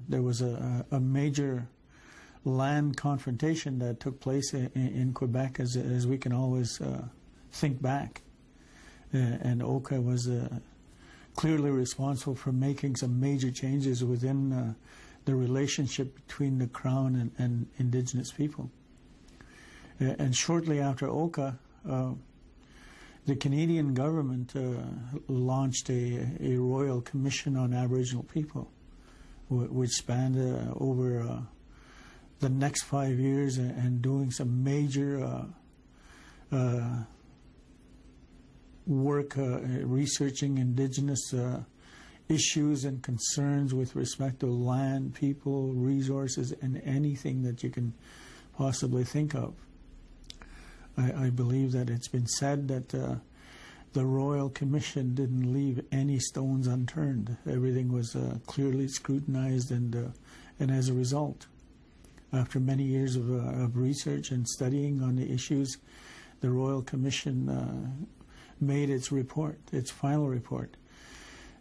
there was a major land confrontation that took place in Quebec, as we can always think back. And Oka was clearly responsible for making some major changes within the relationship between the Crown and Indigenous people. And shortly after Oka, the Canadian government launched a Royal Commission on Aboriginal People, which spanned over the next 5 years, and doing some major work researching Indigenous issues and concerns with respect to land, people, resources, and anything that you can possibly think of. I believe that it's been said that the Royal Commission didn't leave any stones unturned. Everything was clearly scrutinized, and as a result, after many years of research and studying on the issues, the Royal Commission made its report, its final report.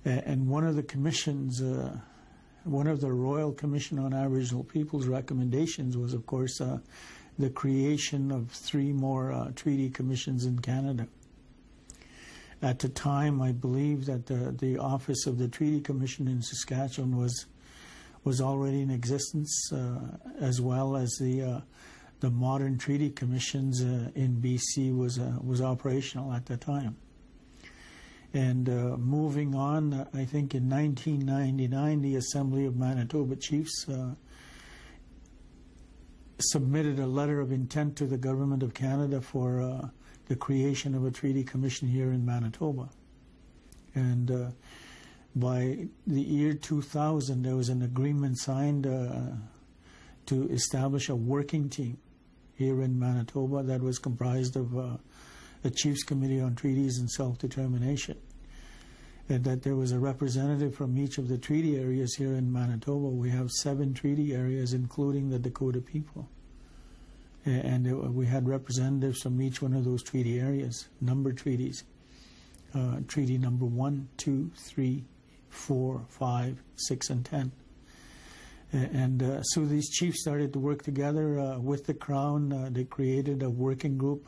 And one of the commissions, one of the Royal Commission on Aboriginal People's recommendations was, of course, the creation of 3 more treaty commissions in Canada. At the time, I believe that the office of the Treaty Commission in Saskatchewan was already in existence, as well as the modern treaty commissions in BC was operational at the time. And moving on, I think in 1999, the Assembly of Manitoba Chiefs submitted a letter of intent to the Government of Canada for the creation of a treaty commission here in Manitoba. And by the year 2000, there was an agreement signed to establish a working team here in Manitoba that was comprised of a Chiefs Committee on Treaties and Self-Determination, and that there was a representative from each of the treaty areas here in Manitoba. We have 7 treaty areas, including the Dakota people. And we had representatives from each one of those treaty areas, numbered treaties. Treaty number 1, 2, 3, 4, 5, 6, and 10. And so these chiefs started to work together with the Crown. They created a working group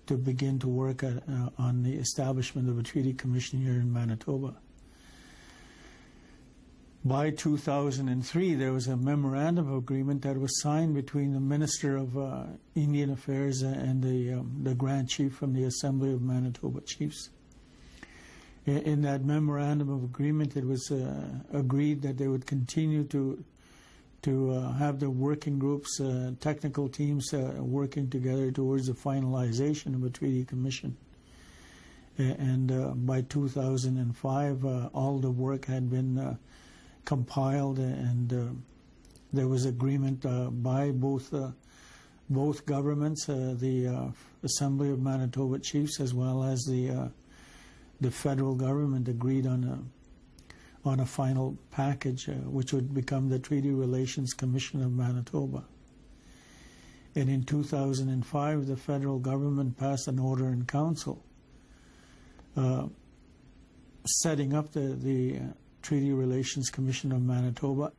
to begin to work on the establishment of a treaty commission here in Manitoba. By 2003, there was a memorandum of agreement that was signed between the Minister of Indian Affairs and the Grand Chief from the Assembly of Manitoba Chiefs. In that memorandum of agreement, it was agreed that they would continue to have the working groups, technical teams working together towards the finalization of a treaty commission. And by 2005, all the work had been compiled, and there was agreement by both governments, the Assembly of Manitoba Chiefs as well as the federal government, agreed on a final package, which would become the Treaty Relations Commission of Manitoba. And in 2005, the federal government passed an order in council setting up the Treaty Relations Commission of Manitoba